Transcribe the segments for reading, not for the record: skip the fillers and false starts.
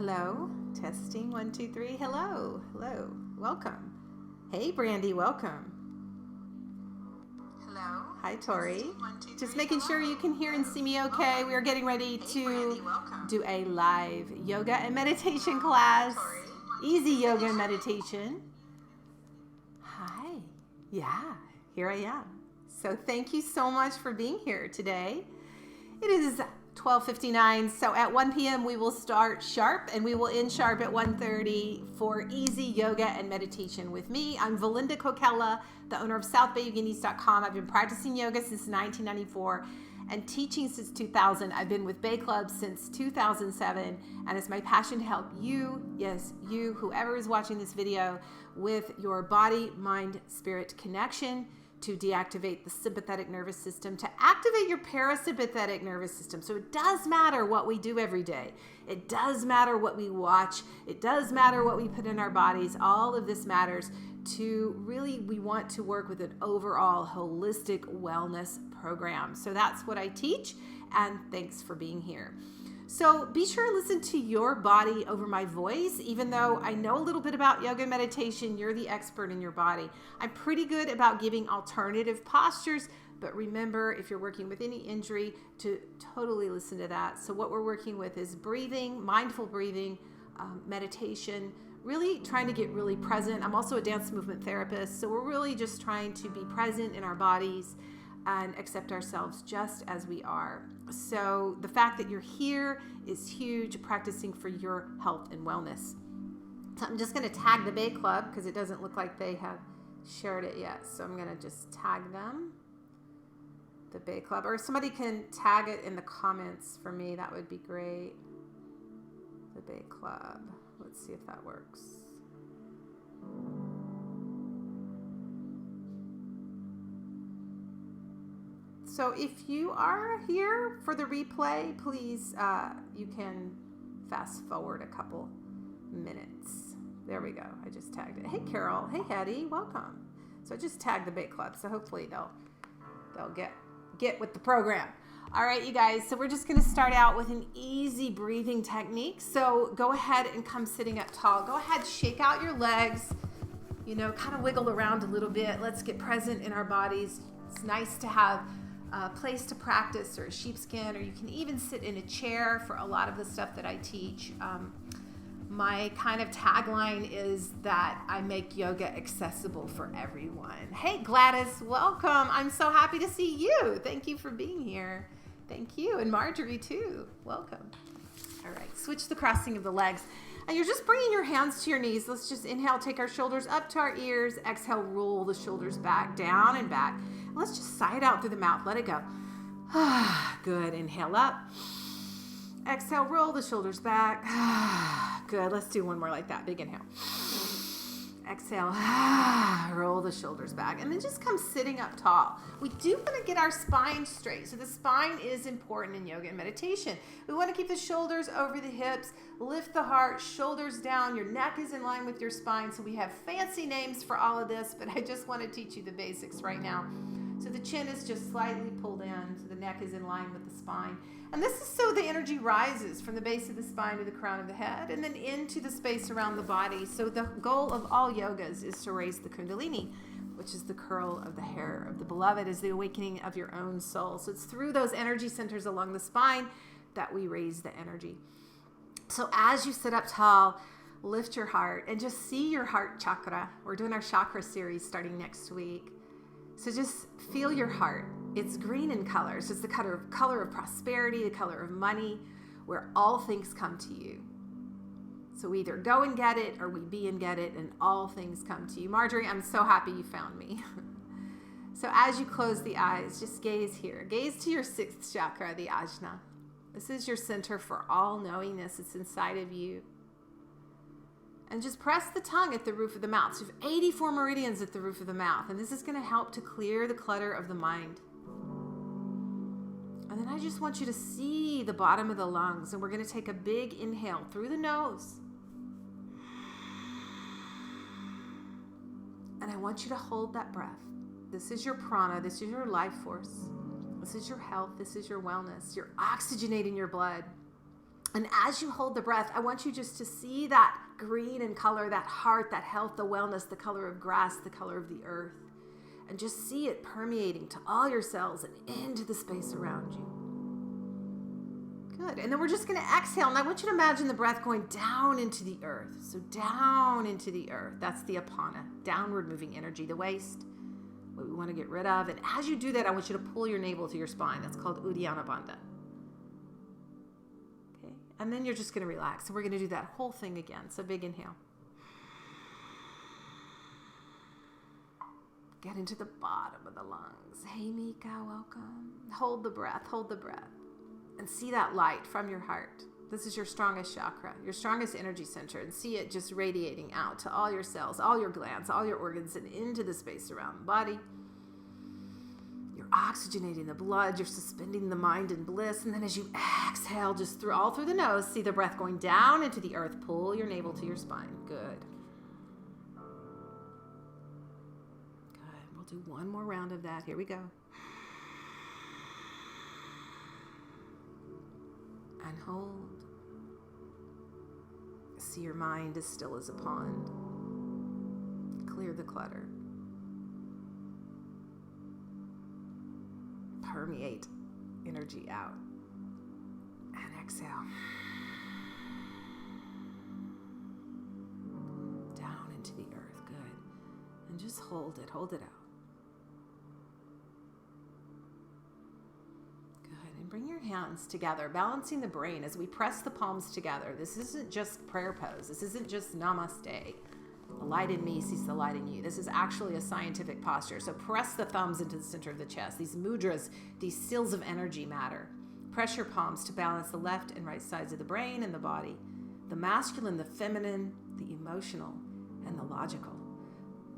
Hello. Testing. 1, 2, 3. Hello. Hello. Welcome. Hey, Brandy. Welcome. Hello. Hi, Tori. Testing, 1, 2, 3. Just making sure you can hear and see me okay. Welcome. We are getting ready Hey, to Brandy, welcome. do a live yoga and meditation Hello, class. Tori. Easy yoga and meditation. Hi. Yeah, here I am. So thank you so much for being here today. It is 12:59, so at 1 p.m. we will start sharp and we will end sharp at 1:30 for easy yoga and meditation with me. I'm Valinda Kokella, the owner of SouthBayYoginis.com. I've been practicing yoga since 1994 and teaching since 2000. I've been with Bay Club since 2007, and it's my passion to help you, yes, you, whoever is watching this video, with your body, mind, spirit connection, to deactivate the sympathetic nervous system, to activate your parasympathetic nervous system. So it does matter what we do every day. It does matter what we watch. It does matter what we put in our bodies. All of this matters to really, we want to work with an overall holistic wellness program. So that's what I teach, and thanks for being here. So be sure to listen to your body over my voice. Even though I know a little bit about yoga and meditation, you're the expert in your body. I'm pretty good about giving alternative postures, but remember, if you're working with any injury, to totally listen to that. So what we're working with is breathing, mindful breathing, meditation, really trying to get really present. I'm also a dance movement therapist, so we're really just trying to be present in our bodies and accept ourselves just as we are. So the fact that you're here is huge, practicing for your health and wellness. So I'm just going to tag the Bay Club because it doesn't look like they have shared it yet. So I'm going to just tag them, the Bay Club, or somebody can tag it in the comments for me. That would be great. The Bay Club. Let's see if that works. So if you are here for the replay, please, you can fast forward a couple minutes. There we go. I just tagged it. Hey, Carol. Hey, Hetty. Welcome. So I just tagged the Bay Club. So hopefully they'll get with the program. All right, you guys. So we're just going to start out with an easy breathing technique. So go ahead and come sitting up tall. Go ahead, shake out your legs. Kind of wiggle around a little bit. Let's get present in our bodies. It's nice to have a place to practice, or a sheepskin, or you can even sit in a chair for a lot of the stuff that I teach. My kind of tagline is that I make yoga accessible for everyone. Hey, Gladys, welcome. I'm so happy to see you. Thank you for being here. Thank you. And Marjorie, too. Welcome. All right, switch the crossing of the legs. And you're just bringing your hands to your knees. Let's just inhale, take our shoulders up to our ears. Exhale, roll the shoulders back, down and back. Let's just sigh it out through the mouth. Let it go. Good. Inhale up. Exhale, roll the shoulders back. Good. Let's do one more like that. Big inhale. Exhale, roll the shoulders back, and then just come sitting up tall. We do want to get our spine straight. So the spine is important in yoga and meditation. We want to keep the shoulders over the hips, lift the heart, shoulders down. Your neck is in line with your spine. So we have fancy names for all of this, but I just want to teach you the basics right now. So the chin is just slightly pulled in, so the neck is in line with the spine. And this is so the energy rises from the base of the spine to the crown of the head and then into the space around the body. So the goal of all yogas is to raise the Kundalini, which is the curl of the hair of the beloved, is the awakening of your own soul. So it's through those energy centers along the spine that we raise the energy. So as you sit up tall, lift your heart and just see your heart chakra. We're doing our chakra series starting next week. So just feel your heart. It's green in color. So it's the color of prosperity, the color of money, where all things come to you. So we either go and get it or we be and get it, and all things come to you. Marjorie, I'm so happy you found me. So as you close the eyes, just gaze here. Gaze to your sixth chakra, the Ajna. This is your center for all knowingness. It's inside of you. And just press the tongue at the roof of the mouth. So you have 84 meridians at the roof of the mouth. And this is going to help to clear the clutter of the mind. And then I just want you to see the bottom of the lungs. And we're going to take a big inhale through the nose. And I want you to hold that breath. This is your prana. This is your life force. This is your health. This is your wellness. You're oxygenating your blood. And as you hold the breath, I want you just to see that green in color, that heart, that health, the wellness, the color of grass, the color of the earth. And just see it permeating to all your cells and into the space around you. Good. And then we're just going to exhale. And I want you to imagine the breath going down into the earth. So down into the earth. That's the apana, downward moving energy, the waste, what we want to get rid of. And as you do that, I want you to pull your navel to your spine. That's called Uddiyana Bandha. Okay. And then you're just going to relax. So we're going to do that whole thing again. So big inhale. Get into the bottom of the lungs. Hey, Mika, welcome. Hold the breath, hold the breath. And see that light from your heart. This is your strongest chakra, your strongest energy center. And see it just radiating out to all your cells, all your glands, all your organs, and into the space around the body. You're oxygenating the blood. You're suspending the mind in bliss. And then as you exhale, just all through the nose, see the breath going down into the earth. Pull your navel to your spine. Good. Do one more round of that. Here we go. And hold. See your mind as still as a pond. Clear the clutter. Permeate energy out. And exhale. Down into the earth. Good. And just hold it. Hold it out. Bring your hands together, balancing the brain as we press the palms together. This isn't just prayer pose. This isn't just namaste. The light in me sees the light in you. This is actually a scientific posture. So press the thumbs into the center of the chest. These mudras, these seals of energy matter. Press your palms to balance the left and right sides of the brain and the body. The masculine, the feminine, the emotional, and the logical.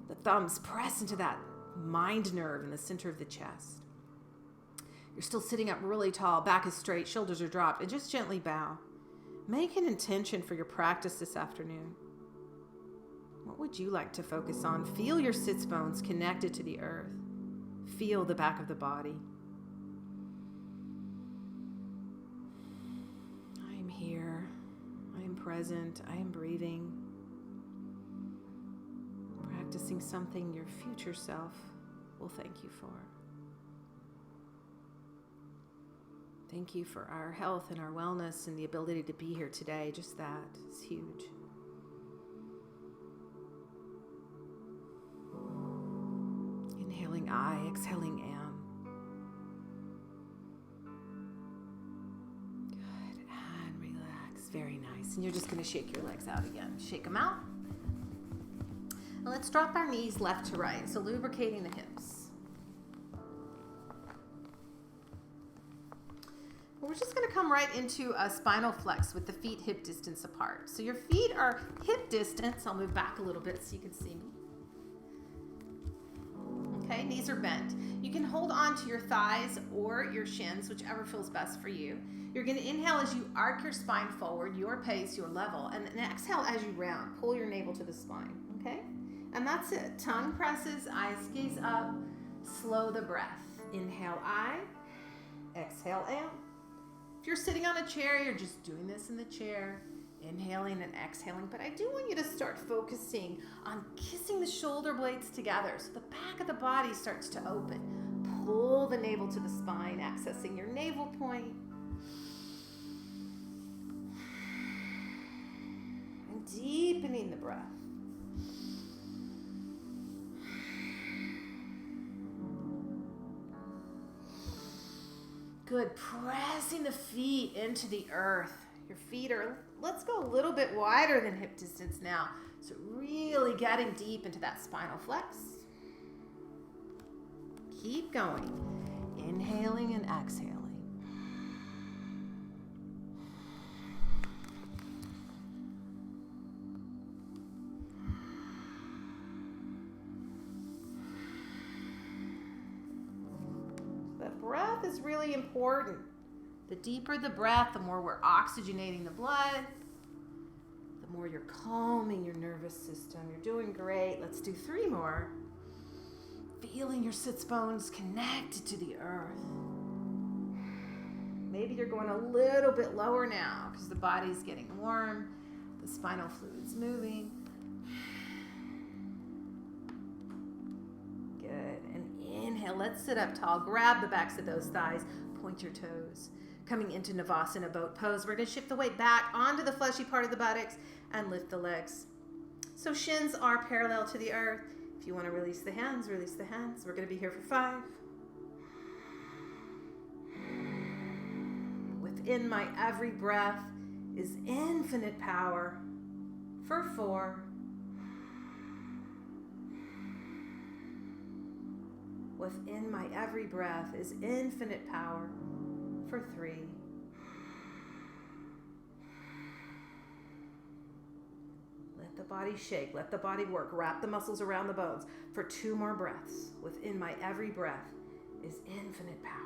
The thumbs press into that mind nerve in the center of the chest. You're still sitting up really tall, back is straight, shoulders are dropped, and just gently bow. Make an intention for your practice this afternoon. What would you like to focus on? Feel your sits bones connected to the earth. Feel the back of the body. I am here. I am present. I am breathing. Practicing something your future self will thank you for. Thank you for our health and our wellness and the ability to be here today. Just that is huge. Inhaling I, exhaling am. Good, and relax. Very nice. And you're just going to shake your legs out again. Shake them out. And let's drop our knees left to right. So lubricating the hips. We're just going to come right into a spinal flex with the feet hip distance apart. So your feet are hip distance. I'll move back a little bit so you can see me. Okay, knees are bent. You can hold on to your thighs or your shins, whichever feels best for you. You're going to inhale as you arc your spine forward, your pace, your level, and then exhale as you round. Pull your navel to the spine, okay? And that's it. Tongue presses, eyes gaze up. Slow the breath. Inhale I, exhale am. If you're sitting on a chair, you're just doing this in the chair, inhaling and exhaling. But I do want you to start focusing on kissing the shoulder blades together so the back of the body starts to open. Pull the navel to the spine, accessing your navel point. And deepening the breath. Good. Pressing the feet into the earth. Your feet are, let's go a little bit wider than hip distance now. So really getting deep into that spinal flex. Keep going. Inhaling and exhaling. Breath is really important. The deeper the breath, the more we're oxygenating the blood, the more you're calming your nervous system. You're doing great. Let's do 3 more. Feeling your sits bones connected to the earth. Maybe you're going a little bit lower now because the body's getting warm. The spinal fluid's moving. Good. And inhale. Let's sit up tall. Grab the backs of those thighs. Point your toes. Coming into Navasana boat pose. We're going to shift the weight back onto the fleshy part of the buttocks and lift the legs. So shins are parallel to the earth. If you want to release the hands, release the hands. We're going to be here for 5. Within my every breath is infinite power. For 4. Within my every breath is infinite power. For 3. Let the body shake. Let the body work. Wrap the muscles around the bones. For 2 more breaths. Within my every breath is infinite power.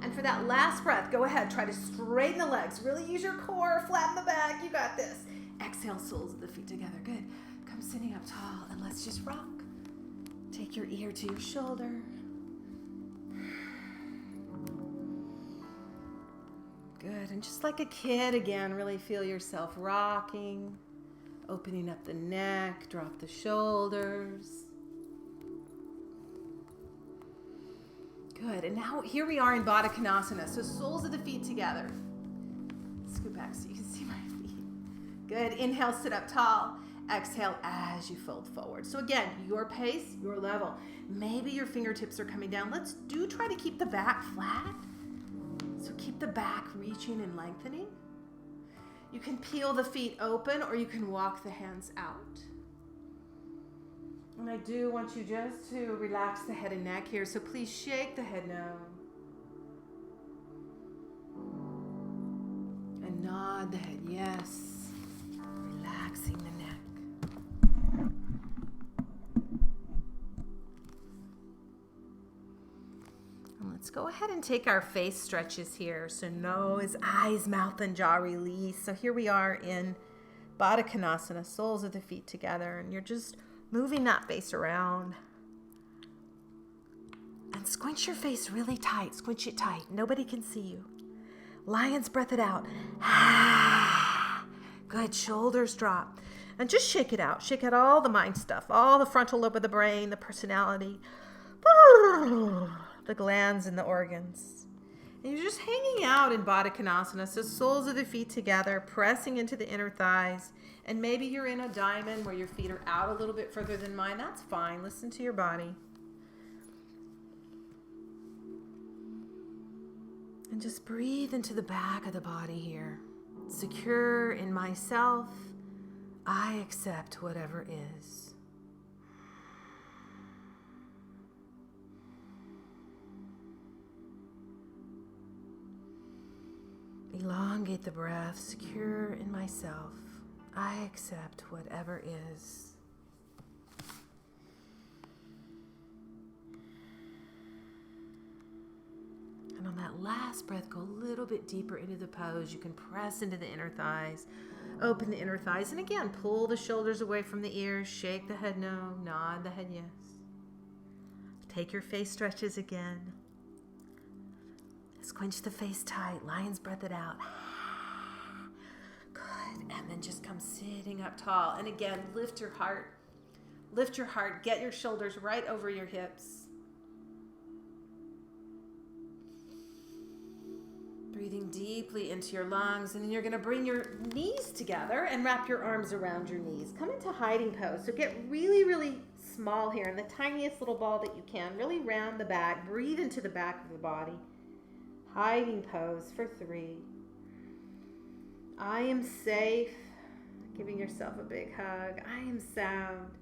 And for that last breath, go ahead. Try to straighten the legs. Really use your core. Flatten the back. You got this. Exhale, soles of the feet together. Good. Come sitting up tall and let's just rock. Take your ear to your shoulder. Good. And just like a kid again, really feel yourself rocking. Opening up the neck. Drop the shoulders. Good. And now here we are in Baddha Konasana. So soles of the feet together. Scoot back so you can see my feet. Good. Inhale, sit up tall. Exhale as you fold forward. So again, your pace, your level. Maybe your fingertips are coming down. Let's try to keep the back flat. So keep the back reaching and lengthening. You can peel the feet open or you can walk the hands out. And I do want you just to relax the head and neck here. So please shake the head now. And nod the head, yes. Relaxing the neck. And let's go ahead and take our face stretches here. So nose, eyes, mouth, and jaw release. So here we are in Baddha Konasana, soles of the feet together. And you're just moving that face around. And squinch your face really tight. Squinch it tight. Nobody can see you. Lion's breath it out. Good. Shoulders drop. And just shake it out. Shake out all the mind stuff. All the frontal lobe of the brain, the personality, the glands and the organs. And you're just hanging out in Baddha Konasana. So soles of the feet together, pressing into the inner thighs. And maybe you're in a diamond where your feet are out a little bit further than mine. That's fine. Listen to your body. And just breathe into the back of the body here. Secure in myself, I accept whatever is. Elongate the breath, secure in myself. I accept whatever is. And on that last breath, go a little bit deeper into the pose. You can press into the inner thighs, open the inner thighs, and again, pull the shoulders away from the ears, shake the head no, nod the head yes. Take your face stretches again. Squinch the face tight, lion's breath it out. And then just come sitting up tall. And again, lift your heart. Lift your heart. Get your shoulders right over your hips. Breathing deeply into your lungs. And then you're going to bring your knees together and wrap your arms around your knees. Come into hiding pose. So get really, really small here in the tiniest little ball that you can. Really round the back. Breathe into the back of the body. Hiding pose for 3. I am safe. Giving yourself a big hug. I am sound.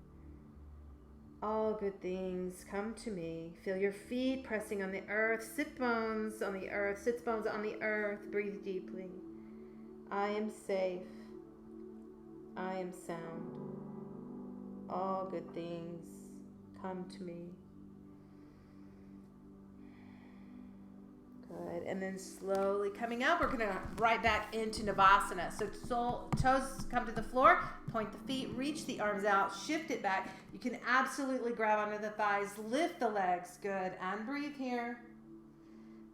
All good things come to me. Feel your feet pressing on the earth. Sit bones on the earth. Sits bones on the earth. Breathe deeply. I am safe. I am sound. All good things come to me. Good. And then slowly coming up, we're going to right back into Navasana. So toes come to the floor, point the feet, reach the arms out, shift it back. You can absolutely grab under the thighs, lift the legs. Good. And breathe here.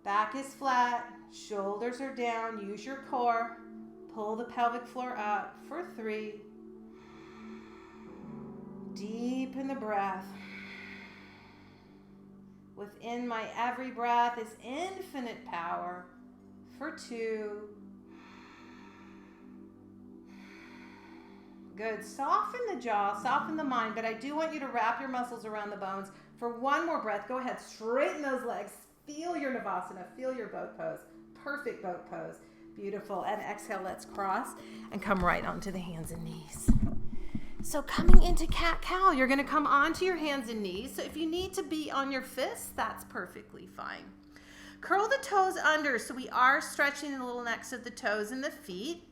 Back is flat, shoulders are down, use your core. Pull the pelvic floor up for 3. Deepen the breath. Within my every breath is infinite power for 2. Good. Soften the jaw, soften the mind, but I do want you to wrap your muscles around the bones for one more breath. Go ahead, straighten those legs. Feel your Navasana, feel your boat pose. Perfect boat pose. Beautiful. And exhale, let's cross and come right onto the hands and knees. So coming into cat-cow, you're going to come onto your hands and knees. So if you need to be on your fists, that's perfectly fine. Curl the toes under, so we are stretching the little necks of the toes and the feet.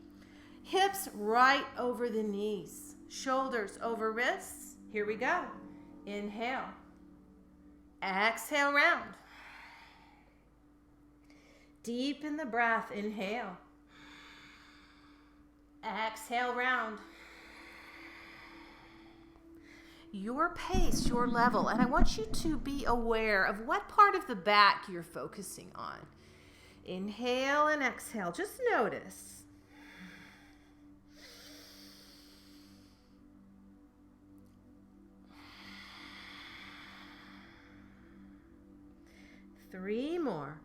Hips right over the knees. Shoulders over wrists. Here we go. Inhale. Exhale, round. Deepen the breath. Inhale. Exhale, round. Your pace, your level, and I want you to be aware of what part of the back you're focusing on. Inhale and exhale. Just notice. Three more.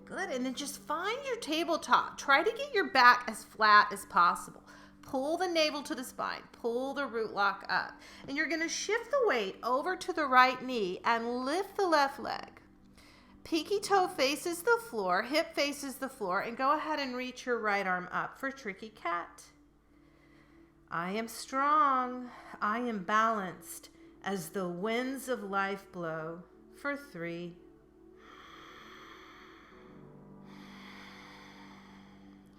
Good, and then just find your tabletop. Try to get your back as flat as possible. Pull the navel to the spine. Pull the root lock up. And you're going to shift the weight over to the right knee and lift the left leg. Pinky toe faces the floor, hip faces the floor, and go ahead and reach your right arm up for tricky cat. I am strong. I am balanced as the winds of life blow for 3.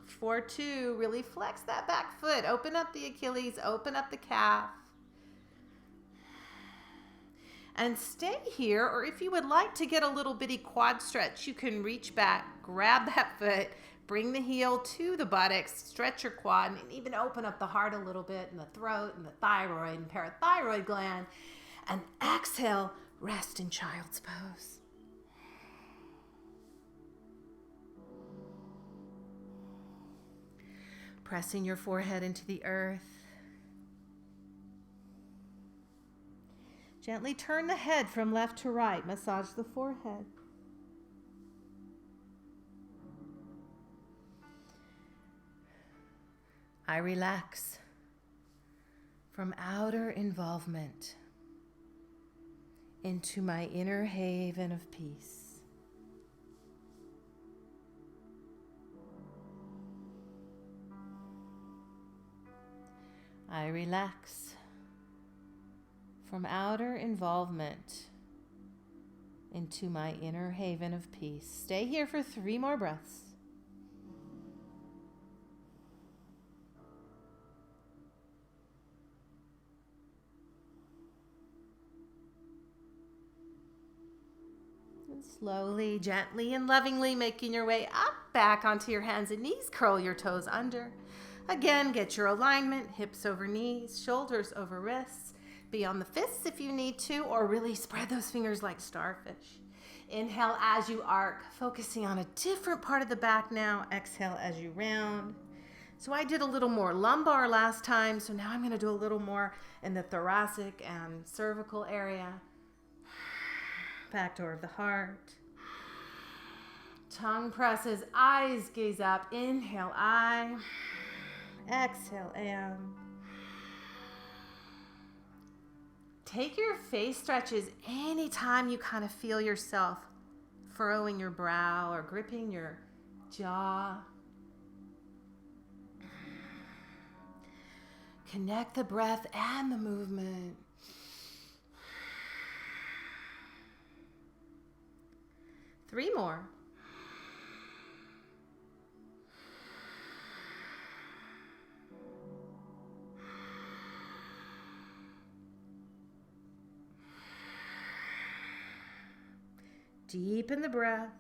For 2, really flex that back foot. Open up the Achilles, open up the calf. And stay here, or if you would like to get a little bitty quad stretch, you can reach back, grab that foot, bring the heel to the buttocks, stretch your quad, and even open up the heart a little bit, and the throat, and the thyroid, and parathyroid gland. And exhale, rest in child's pose. Pressing your forehead into the earth. Gently turn the head from left to right. Massage the forehead. I relax from outer involvement into my inner haven of peace. I relax from outer involvement into my inner haven of peace. Stay here for 3 more breaths. And slowly, gently, and lovingly making your way up, back onto your hands and knees. Curl your toes under. Again, get your alignment, hips over knees, shoulders over wrists. Be on the fists if you need to, or really spread those fingers like starfish. Inhale as you arc, focusing on a different part of the back now. Exhale as you round. So I did a little more lumbar last time, so now I'm going to do a little more in the thoracic and cervical area. Back door of the heart. Tongue presses, eyes gaze up. Inhale, I. Exhale, M. Take your face stretches anytime you kind of feel yourself furrowing your brow or gripping your jaw. Connect the breath and the movement. Three more. Deepen the breath.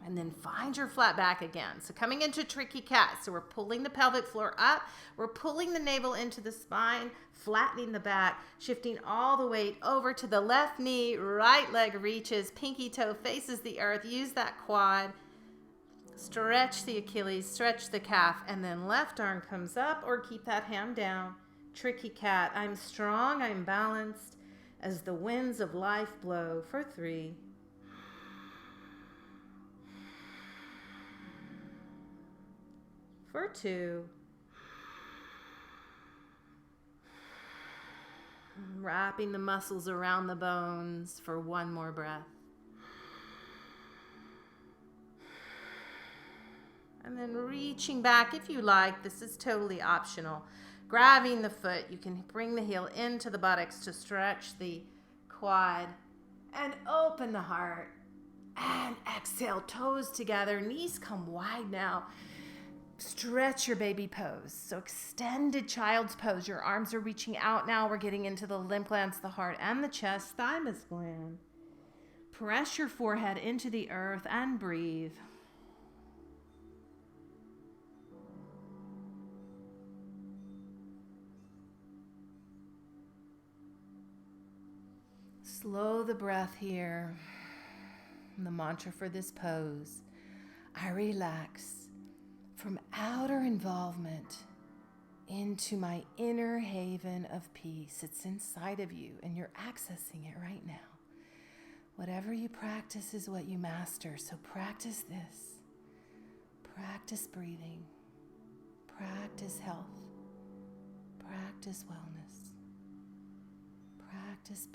And then find your flat back again. So coming into tricky cat. So we're pulling the pelvic floor up. We're pulling the navel into the spine, flattening the back, shifting all the weight over to the left knee, right leg reaches, pinky toe faces the earth. Use that quad. Stretch the Achilles, stretch the calf, and then left arm comes up or keep that hand down. Tricky cat. I'm strong, I'm balanced as the winds of life blow for 3. For 2. Wrapping the muscles around the bones for 1 more breath. And then reaching back if you like. This is totally optional. Grabbing the foot. You can bring the heel into the buttocks to stretch the quad. And open the heart. And exhale. Toes together. Knees come wide now. Stretch your baby pose. So extended child's pose. Your arms are reaching out now. We're getting into the lymph glands, the heart, and the chest, thymus gland. Press your forehead into the earth and breathe. Slow the breath here. And the mantra for this pose, I relax from outer involvement into my inner haven of peace. It's inside of you and you're accessing it right now. Whatever you practice is what you master. So practice this. Practice breathing. Practice health. Practice wellness. Practice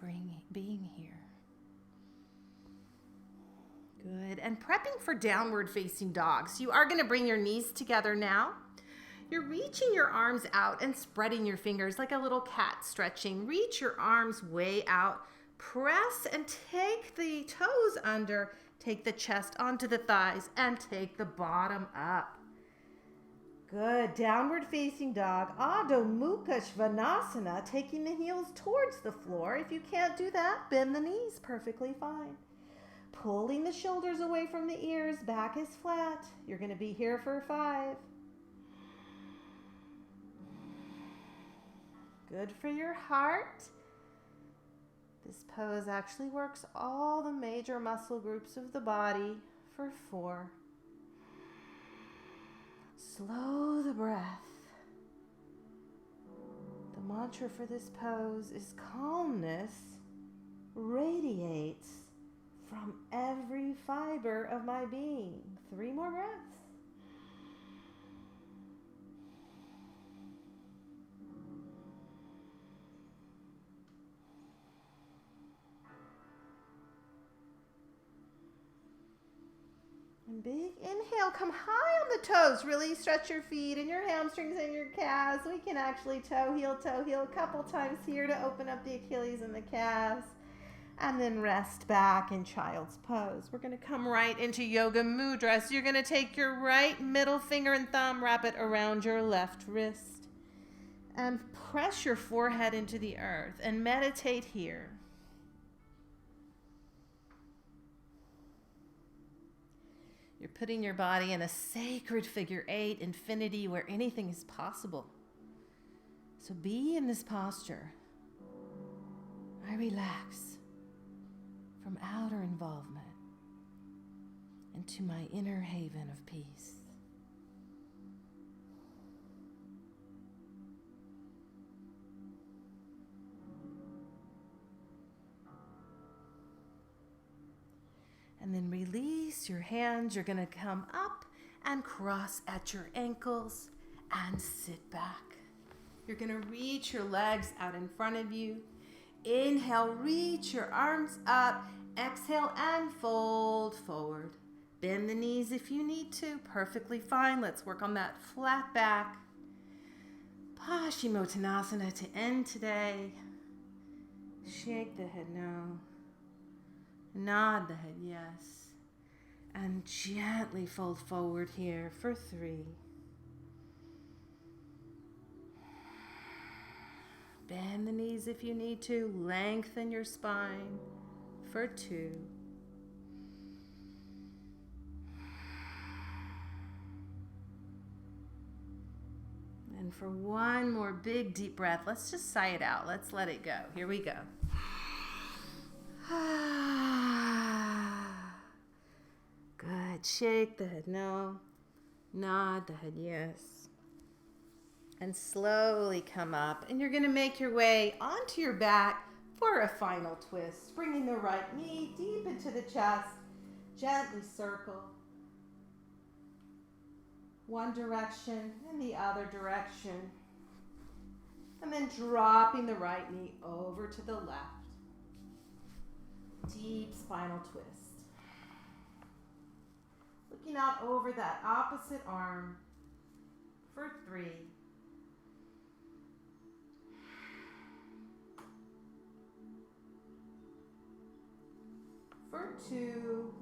being here. Good. And prepping for downward facing dog. So you are going to bring your knees together now. You're reaching your arms out and spreading your fingers like a little cat stretching. Reach your arms way out. Press and take the toes under. Take the chest onto the thighs and take the bottom up. Good. Downward facing dog. Adho Mukha Svanasana. Taking the heels towards the floor. If you can't do that, bend the knees. Perfectly fine. Pulling the shoulders away from the ears. Back is flat. You're going to be here for 5. Good for your heart. This pose actually works all the major muscle groups of the body for 4. Slow the breath. The mantra for this pose is calmness radiates from every fiber of my being. 3 more breaths. And big inhale, come high on the toes. Really stretch your feet and your hamstrings and your calves. We can actually toe heel a couple times here to open up the Achilles and the calves. And then rest back in child's pose. We're going to come right into Yoga Mudra. So you're going to take your right middle finger and thumb, wrap it around your left wrist. And press your forehead into the earth and meditate here. You're putting your body in a sacred figure 8 infinity where anything is possible. So be in this posture. I relax from outer involvement into my inner haven of peace. And then release your hands. You're going to come up and cross at your ankles and sit back. You're going to reach your legs out in front of you. Inhale, reach your arms up. Exhale and fold forward. Bend the knees if you need to. Perfectly fine. Let's work on that flat back. Paschimottanasana to end today. Shake the head no. Nod the head yes. And gently fold forward here for 3. Bend the knees if you need to. Lengthen your spine for 2. And for one more big deep breath, let's just sigh it out. Let's let it go. Here we go. Good. Shake the head no. Nod the head yes. And slowly come up. And you're going to make your way onto your back for a final twist. Bringing the right knee deep into the chest. Gently circle. One direction and the other direction. And then dropping the right knee over to the left. Deep spinal twist. Looking out over that opposite arm for 3. For 2.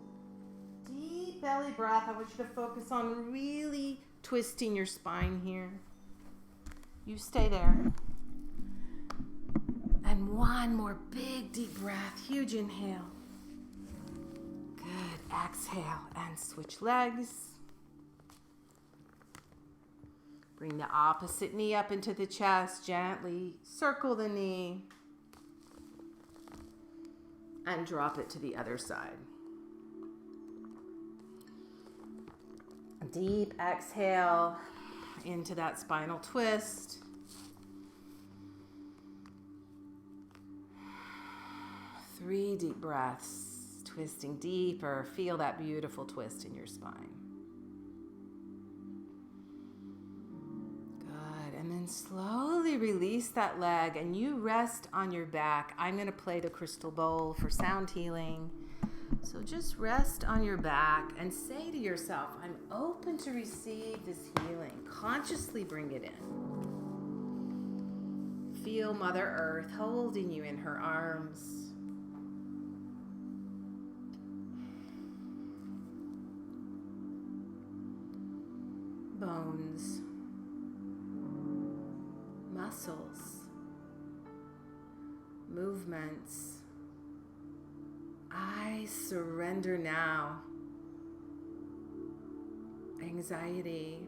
Deep belly breath. I want you to focus on really twisting your spine here. You stay there. And one more big deep breath. Huge inhale. Good. Exhale and switch legs. Bring the opposite knee up into the chest. Gently circle the knee. And drop it to the other side. Deep exhale into that spinal twist. 3 deep breaths, twisting deeper. Feel that beautiful twist in your spine. Good. And then slowly release that leg and you rest on your back. I'm going to play the crystal bowl for sound healing. So just rest on your back and say to yourself, I'm open to receive this healing. Consciously bring it in. Feel Mother Earth holding you in her arms. Bones, muscles, movements. I surrender now. Anxiety,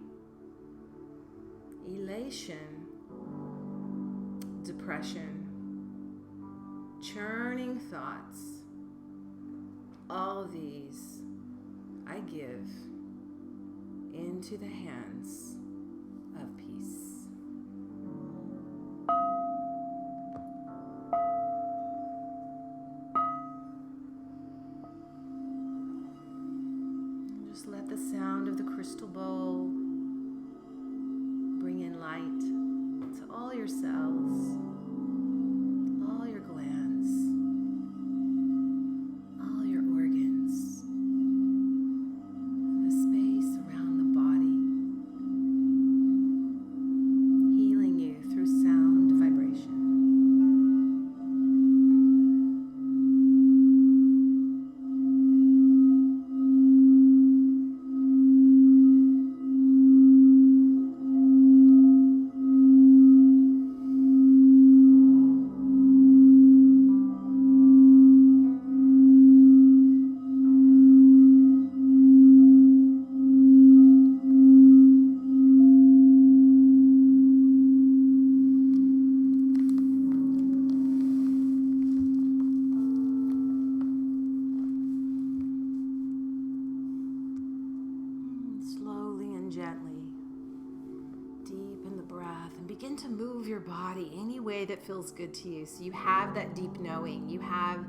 elation, depression, churning thoughts. All these I give into the hands of peace. Just let the sound of the crystal bowl bring in light to all your cells, all your glands, all your organs, the space around the body, healing you through sound vibration. Gently deepen the breath and begin to move your body any way that feels good to you. So you have that deep knowing, you have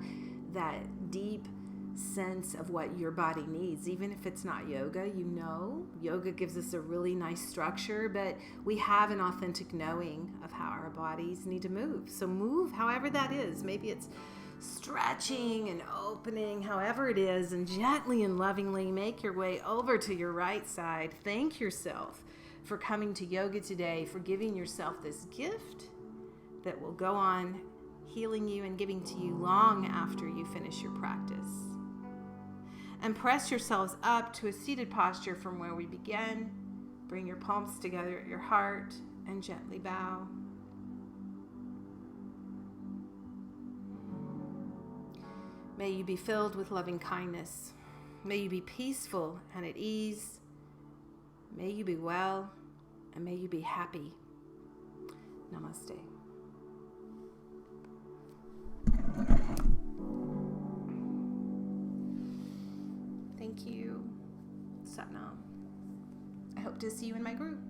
that deep sense of what your body needs. Even if it's not yoga, you know, yoga gives us a really nice structure, but we have an authentic knowing of how our bodies need to move. So move however that is. Maybe it's stretching and opening, however it is, and gently and lovingly make your way over to your right side. Thank yourself for coming to yoga today, for giving yourself this gift that will go on healing you and giving to you long after you finish your practice. And press yourselves up to a seated posture from where we began. Bring your palms together at your heart and gently bow. May you be filled with loving kindness. May you be peaceful and at ease. May you be well, and may you be happy. Namaste. Thank you, Satnam. I hope to see you in my group.